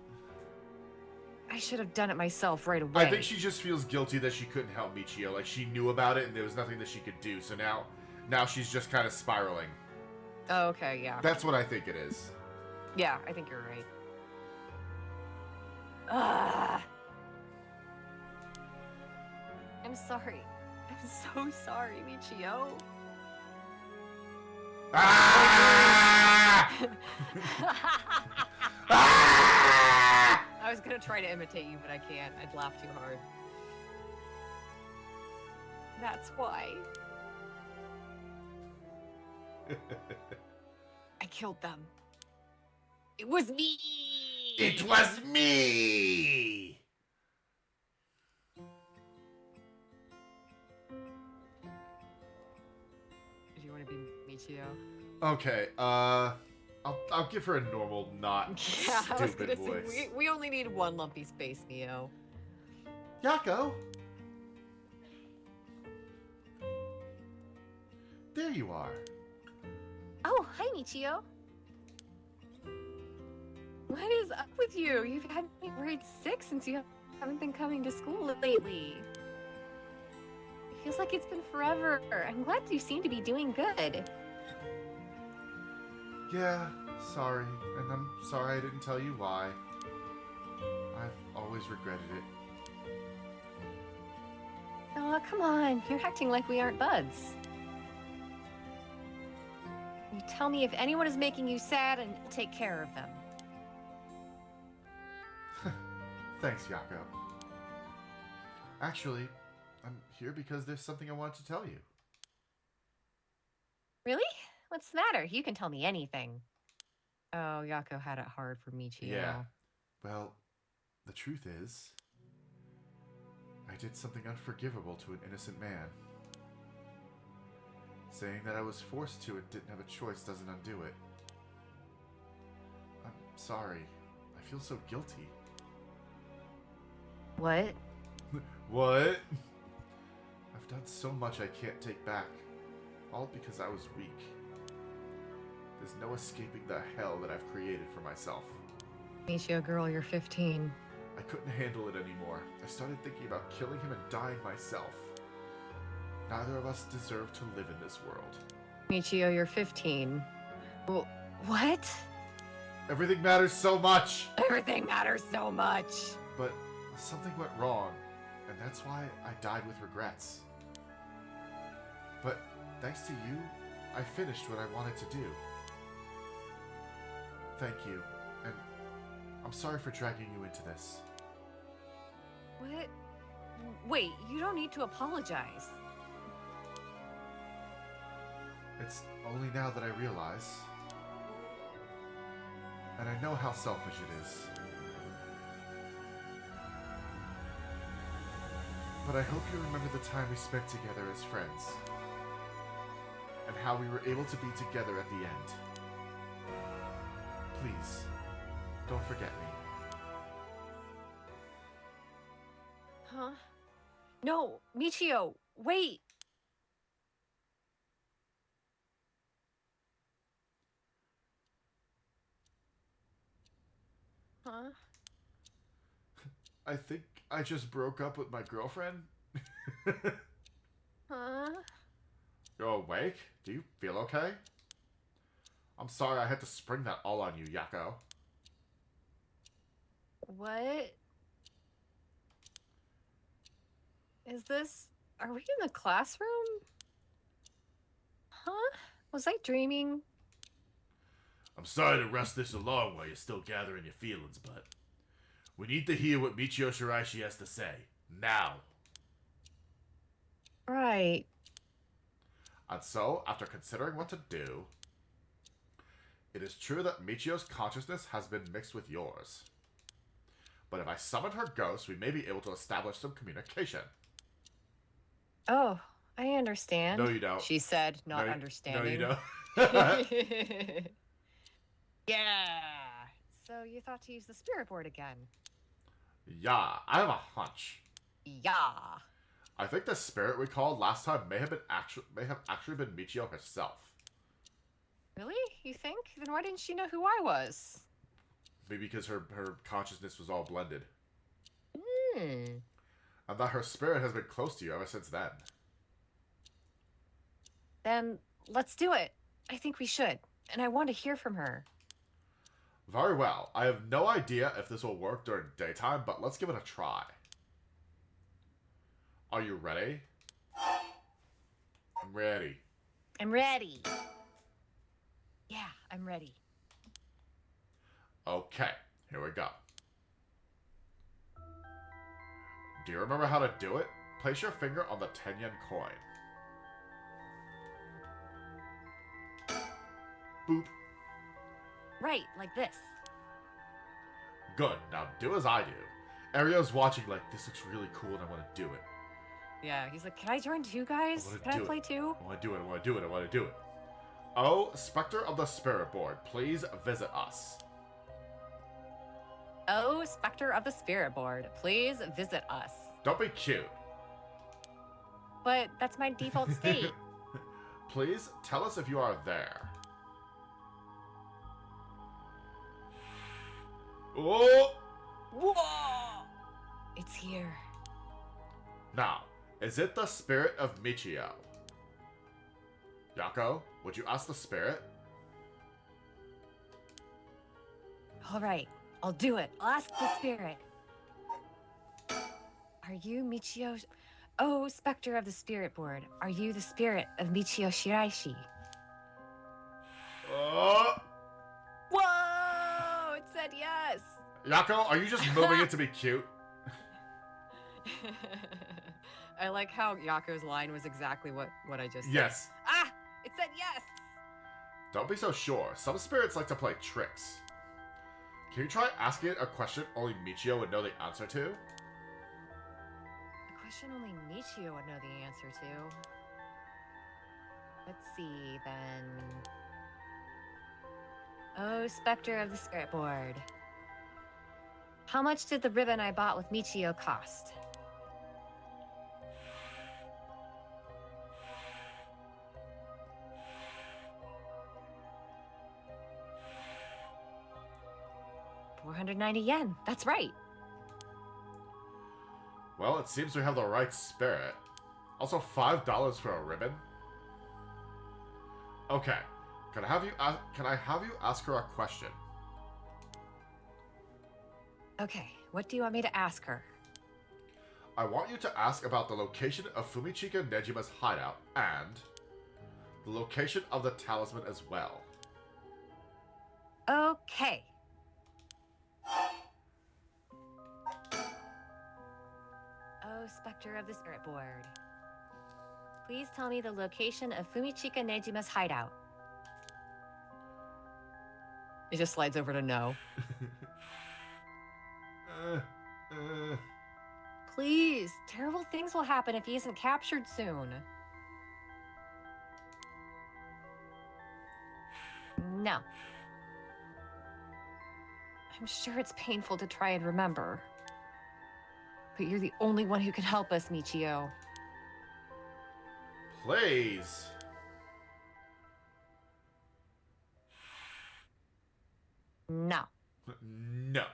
I should have done it myself right away. I think she just feels guilty that she couldn't help Michiyo. Like, she knew about it and there was nothing that she could do. So now she's just kind of spiraling. Oh, okay, yeah. That's what I think it is. Yeah, I think you're right. Ah! I'm sorry. I'm so sorry, Michiyo. Ah! Ah! I was gonna try to imitate you, but I can't. I'd laugh too hard. That's why. I killed them. It was me! It was me! Do you want to be Michiyo? Okay, I'll give her a normal, not Yeah, I was stupid gonna voice. say, we only need one lumpy space, Mio. Yako! There you are. Oh, hi, Michiyo. What is up with you? You've had me grade 6 since you haven't been coming to school lately. It feels like it's been forever. I'm glad you seem to be doing good. Yeah, sorry. And I'm sorry I didn't tell you why. I've always regretted it. Oh, come on. You're acting like we aren't buds. You tell me if anyone is making you sad and take care of them. Thanks, Yako. Actually, I'm here because there's something I wanted to tell you. Really? What's the matter? You can tell me anything. Oh, Yako had it hard for Michiyo. Yeah. Well, the truth is, I did something unforgivable to an innocent man. Saying that I was forced to and didn't have a choice doesn't undo it. I'm sorry. I feel so guilty. What? What? I've done so much I can't take back. All because I was weak. There's no escaping the hell that I've created for myself. Michiyo girl, you're 15. I couldn't handle it anymore. I started thinking about killing him and dying myself. Neither of us deserve to live in this world. Michiyo, you're 15. Well, what? Everything matters so much! Everything matters so much. But something went wrong, and that's why I died with regrets. But thanks to you, I finished what I wanted to do. Thank you, and I'm sorry for dragging you into this. What? Wait, you don't need to apologize. It's only now that I realize. And I know how selfish it is. But I hope you remember the time we spent together as friends. And how we were able to be together at the end. Please, don't forget me. Huh? No, Michiyo, wait. Huh? I think I just broke up with my girlfriend. Huh? You're awake? Do you feel okay? I'm sorry I had to spring that all on you, Yako. What? Is this... Are we in the classroom? Huh? Was I dreaming? I'm sorry to rush this along while you're still gathering your feelings, but we need to hear what Michiyo Shiraishi has to say. Now. Right. And so, after considering what to do, it is true that Michiyo's consciousness has been mixed with yours. But if I summon her ghost, we may be able to establish some communication. Oh, I understand. No, you don't. She said, not No, understanding. No, you don't. Yeah. So you thought to use the spirit board again? Yeah, I have a hunch. Yeah. I think the spirit we called last time may have actually been Michiyo herself. Really? You think? Then why didn't she know who I was? Maybe because her consciousness was all blended. Hmm. And that her spirit has been close to you ever since then. Then let's do it. I think we should. And I want to hear from her. Very well. I have no idea if this will work during daytime, but let's give it a try. Are you ready? I'm ready. I'm ready. Yeah, I'm ready. Okay, here we go. Do you remember how to do it? Place your finger on the 10-yen coin. Boop. Right, like this. Good. Now do as I do. Ario's watching like, this looks really cool and I want to do it. Yeah, he's like, can I join too, guys? Can I play too? I want to do it, I want to do it, I want to do it. Oh, Spectre of the Spirit Board, please visit us. Oh, Spectre of the Spirit Board, please visit us. Don't be cute. But that's my default state. Please tell us if you are there. Oh! Whoa! It's here. Now, is it the spirit of Michiyo? Yako, would you ask the spirit? All right, I'll do it. I'll ask the spirit. Are you Michiyo? Oh, Spectre of the Spirit Board. Are you the spirit of Michiyo Shiraishi? Whoa! It said yes! Yako, are you just moving it to be cute? I like how Yako's line was exactly what I just said. Yes. Ah! It said yes! Don't be so sure. Some spirits like to play tricks. Can you try asking it a question only Michiyo would know the answer to? A question only Michiyo would know the answer to. Let's see, then. Oh, Spectre of the Spirit Board. How much did the ribbon I bought with Michiyo cost? $490. That's right. Well, it seems we have the right spirit. Also, $5 for a ribbon? Okay. Can I have you ask her a question? Okay, what do you want me to ask her? I want you to ask about the location of Fumichika Nejima's hideout and the location of the talisman as well. Okay. Oh, Spectre of the Spirit Board. Please tell me the location of Fumichika Nejima's hideout. It just slides over to no. Please, terrible things will happen if he isn't captured soon. No. I'm sure it's painful to try and remember. But you're the only one who can help us, Michiyo. Please. No. No.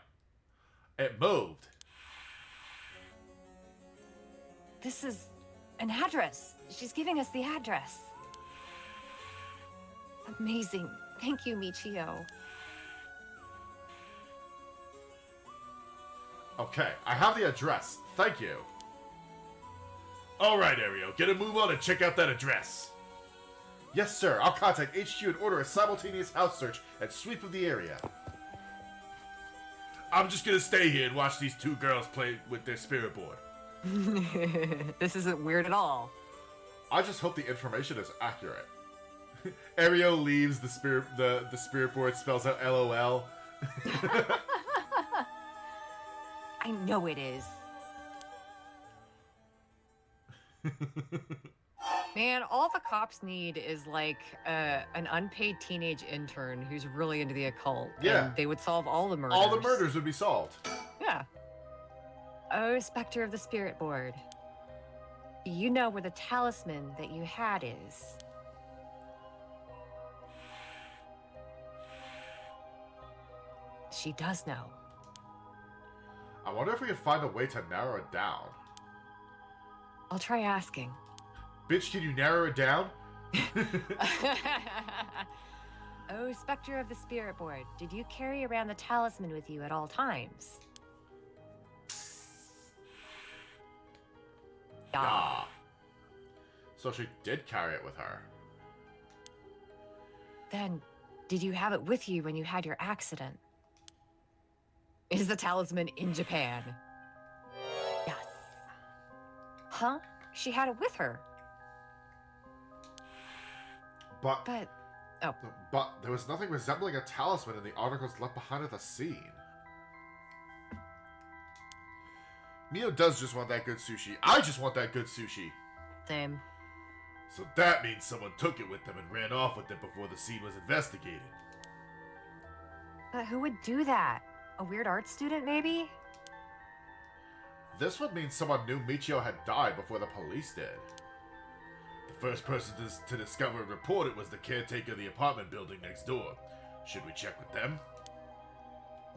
It moved. This is an address. She's giving us the address. Amazing. Thank you, Michiyo. Okay, I have the address. Thank you. Alright, Ario, get a move on and check out that address. Yes, sir. I'll contact HQ and order a simultaneous house search and sweep of the area. I'm just gonna stay here and watch these two girls play with their spirit board. This isn't weird at all. I just hope the information is accurate. Ario leaves the spirit board, spells out LOL. I know it is. Man, all the cops need is like an unpaid teenage intern who's really into the occult. Yeah. And they would solve all the murders. All the murders would be solved. Yeah. Oh, Spectre of the Spirit Board. You know where the talisman that you had is. She does know. I wonder if we can find a way to narrow it down. I'll try asking. Bitch, can you narrow it down? Oh, Spectre of the Spirit Board. Did you carry around the talisman with you at all times? Ah. So she did carry it with her. Then, did you have it with you when you had your accident? Is the talisman in Japan? Yes. Huh? She had it with her. But oh. But there was nothing resembling a talisman in the articles left behind at the scene. Mio does just want that good sushi. I just want that good sushi. Same. So that means someone took it with them and ran off with it before the scene was investigated. But who would do that? A weird art student, maybe? This would mean someone knew Michiyo had died before the police did. The first person to discover and report it was the caretaker of the apartment building next door. Should we check with them?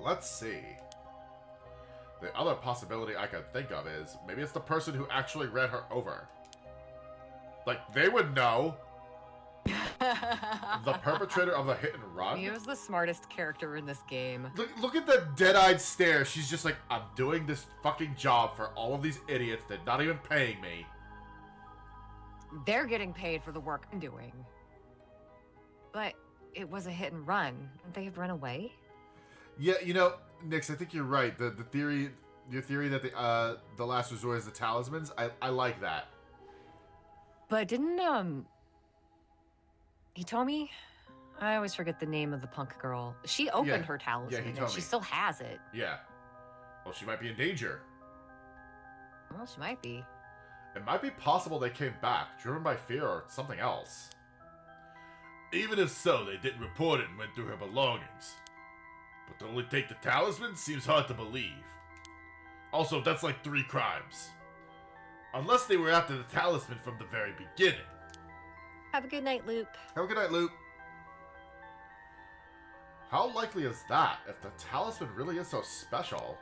Let's see. The other possibility I could think of is maybe it's the person who actually read her over. Like, they would know. The perpetrator of the hit and run? He was the smartest character in this game. Look at that dead-eyed stare. She's just like, I'm doing this fucking job for all of these idiots. They're not even paying me. They're getting paid for the work I'm doing. But it was a hit and run. Wouldn't they have run away? Yeah, Nix, I think you're right. Your theory that the last resort is the talismans, I like that. But didn't, Hitomi? I always forget the name of the punk girl. She opened her talisman, and she still has it. Yeah. Well, she might be in danger. Well, she might be. It might be possible they came back, driven by fear or something else. Even if so, they didn't report it and went through her belongings. But to only take the talisman seems hard to believe. Also, that's like 3 crimes. Unless they were after the talisman from the very beginning. Have a good night, Loop. Have a good night, Luke. How likely is that, if the talisman really is so special?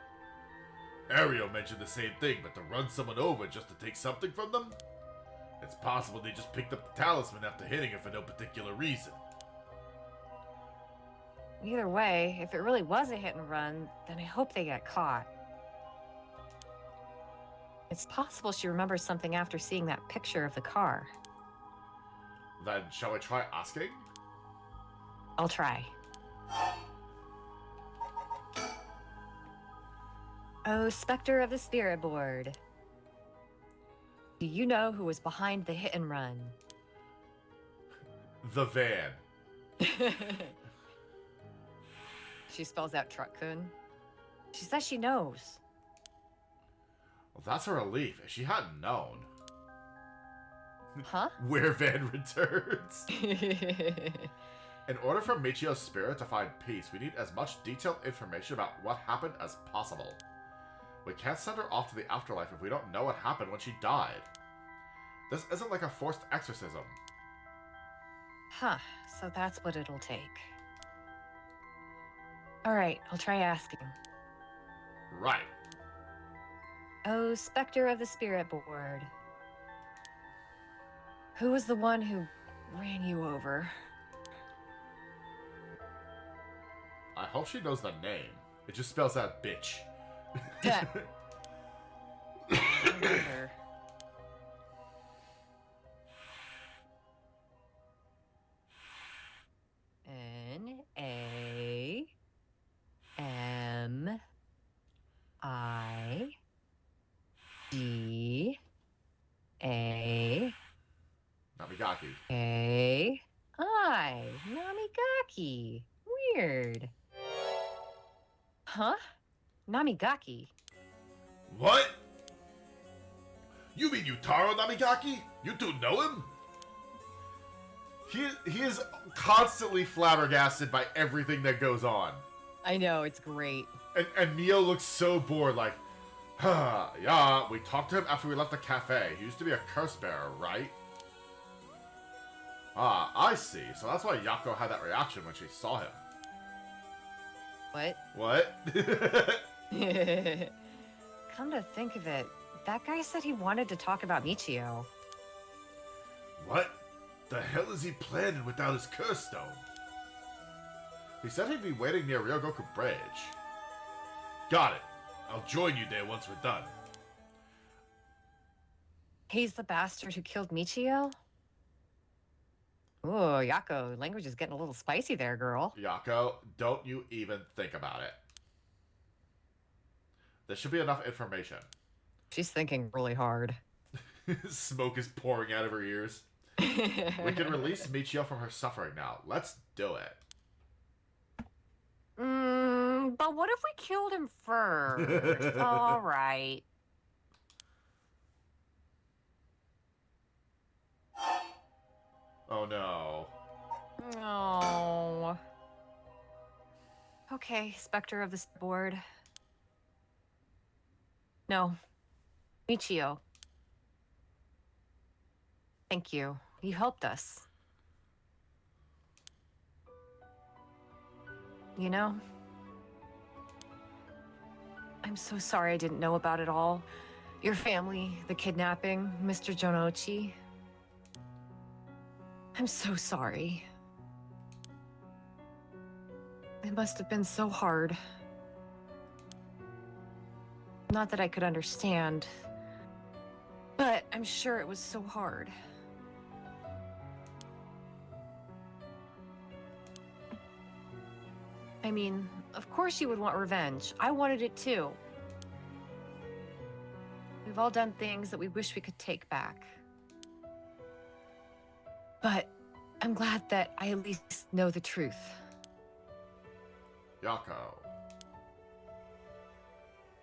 Ario mentioned the same thing, but to run someone over just to take something from them? It's possible they just picked up the talisman after hitting it for no particular reason. Either way, if it really was a hit and run, then I hope they get caught. It's possible she remembers something after seeing that picture of the car. Then shall I try asking? I'll try. Oh, Spectre of the Spirit Board. Do you know who was behind the hit and run? The van. She spells out Truck-kun. She says she knows. Well, that's a relief. If she hadn't known. Huh? Where Van returns. In order for Michiyo's spirit to find peace, we need as much detailed information about what happened as possible. We can't send her off to the afterlife if we don't know what happened when she died. This isn't like a forced exorcism. Huh, so that's what it'll take. Alright, I'll try asking. Right. Oh, Spectre of the Spirit Board. Who was the one who ran you over? I hope she knows the name. It just spells out bitch. I wonder. Namigaki. A-I. Namigaki. Weird. Huh? Namigaki. What? You mean Yutaro Namigaki? You two know him? He is constantly flabbergasted by everything that goes on. I know, it's great. And Neo looks so bored, like, yeah, we talked to him after we left the cafe. He used to be a curse bearer, right? Ah, I see. So that's why Yako had that reaction when she saw him. What? What? Come to think of it, that guy said he wanted to talk about Michiyo. What the hell is he planning without his curse stone? He said he'd be waiting near Ryogoku Bridge. Got it. I'll join you there once we're done. He's the bastard who killed Michiyo? Ooh, Yako, language is getting a little spicy there, girl. Yako, don't you even think about it. There should be enough information. She's thinking really hard. Smoke is pouring out of her ears. We can release Michiyo from her suffering now. Let's do it. But what if we killed him first? All right. Oh no. Oh. Okay, Spectre of this board. No. Michiyo. Thank you. You helped us. You know, I'm so sorry I didn't know about it all. Your family, the kidnapping, Mr. Jonochi. I'm so sorry. It must have been so hard. Not that I could understand, but I'm sure it was so hard. I mean, of course you would want revenge. I wanted it too. We've all done things that we wish we could take back. But I'm glad that I at least know the truth. Yako.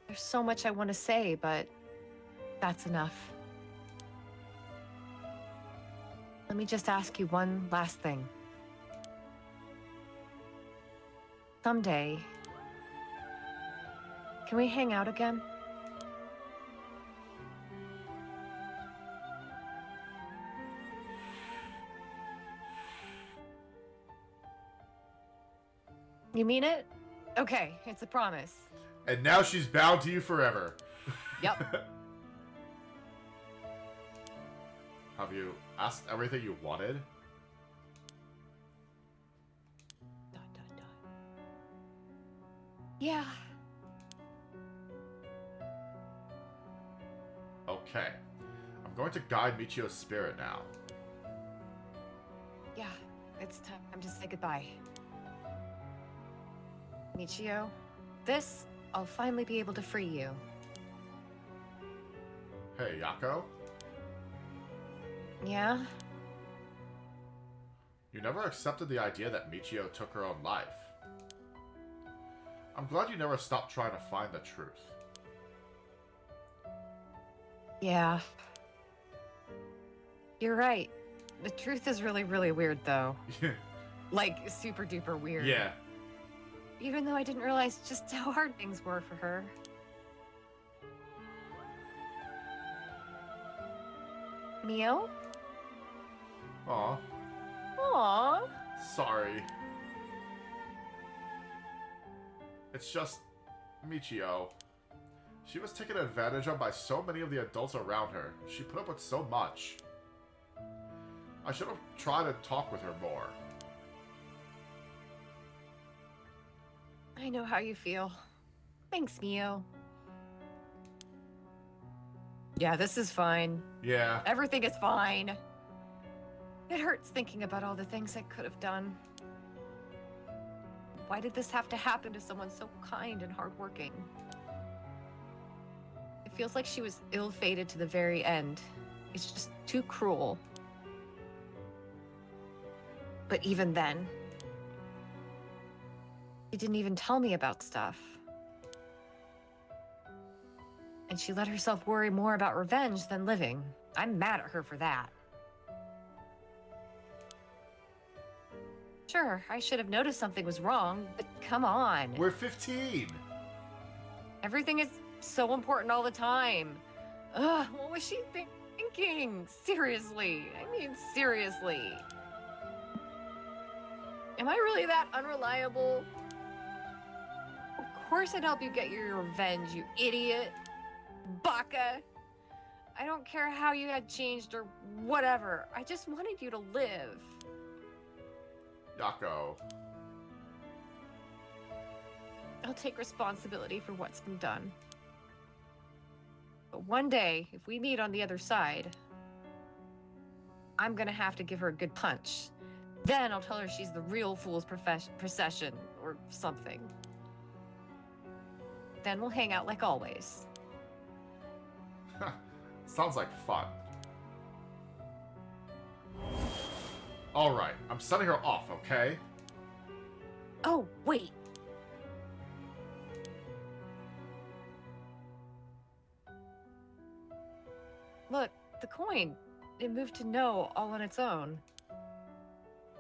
There's so much I want to say, but that's enough. Let me just ask you one last thing. Someday, can we hang out again? You mean it? Okay, it's a promise. And now she's bound to you forever. Yep. Have you asked everything you wanted? Dot, dot, dot. Yeah. Okay. I'm going to guide Michiyo's spirit now. Yeah, it's time to say goodbye. Michiyo, this, I'll finally be able to free you. Hey, Yako? Yeah? You never accepted the idea that Michiyo took her own life. I'm glad you never stopped trying to find the truth. Yeah. You're right. The truth is really, really weird, though. Like, super duper weird. Yeah. Even though I didn't realize just how hard things were for her. Mio? Aw. Aww. Sorry. It's just Michiyo. She was taken advantage of by so many of the adults around her. She put up with so much. I should have tried to talk with her more. I know how you feel. Thanks, Mio. Yeah, this is fine. Yeah. Everything is fine. It hurts thinking about all the things I could have done. Why did this have to happen to someone so kind and hardworking? It feels like she was ill-fated to the very end. It's just too cruel. But even then, she didn't even tell me about stuff. And she let herself worry more about revenge than living. I'm mad at her for that. Sure, I should have noticed something was wrong, but come on. We're 15. Everything is so important all the time. Ugh, what was she thinking? Seriously. I mean, seriously. Am I really that unreliable? Of course I'd help you get your revenge, you idiot. Baka. I don't care how you had changed or whatever. I just wanted you to live. Yako. I'll take responsibility for what's been done. But one day, if we meet on the other side, I'm gonna have to give her a good punch. Then I'll tell her she's the real fool's procession or something. Then we'll hang out like always. Sounds like fun. Alright, I'm sending her off, okay? Oh, wait. Look, the coin. It moved to no all on its own.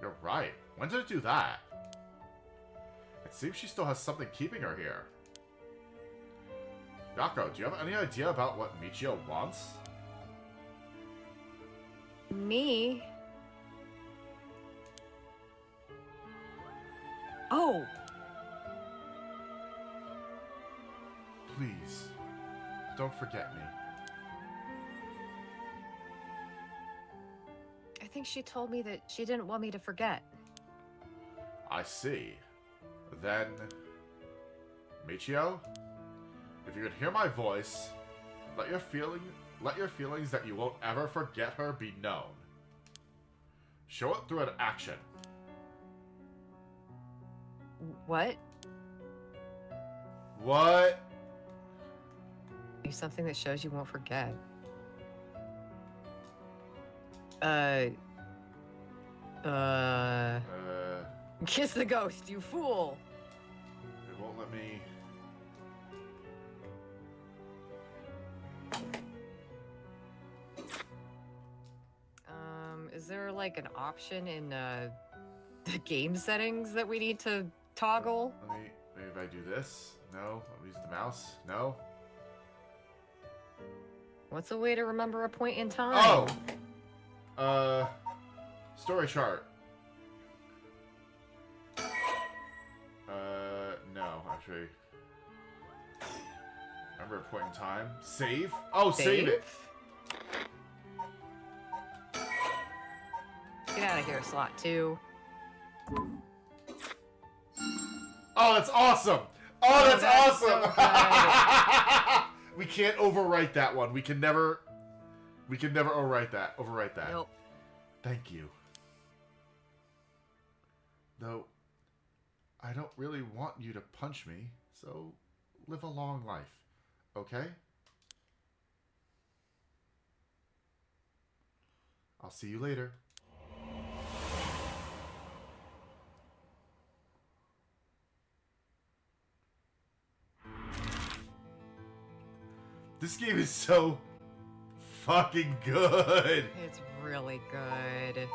You're right. When did it do that? It seems she still has something keeping her here. Yako, do you have any idea about what Michiyo wants? Me? Oh! Please, don't forget me. think she told me that she didn't want me to forget. I see. Then, Michiyo, if you could hear my voice, let your feelings that you won't ever forget her be known. Show it through an action. What? What? Do something that shows you won't forget. Kiss the ghost, you fool! It won't let me... Is there like an option in the game settings that we need to toggle? Maybe if I do this? No. I'll use the mouse? No. What's a way to remember a point in time? Oh! Story chart. No, actually. Remember a point in time? Save? Oh, save it! Get out of here, slot 2. Oh, that's awesome! Oh, that's awesome! So We can't overwrite that one. We can never overwrite that. Nope. Thank you. Though, I don't really want you to punch me, so live a long life, okay? I'll see you later. This game is so fucking good. It's really good.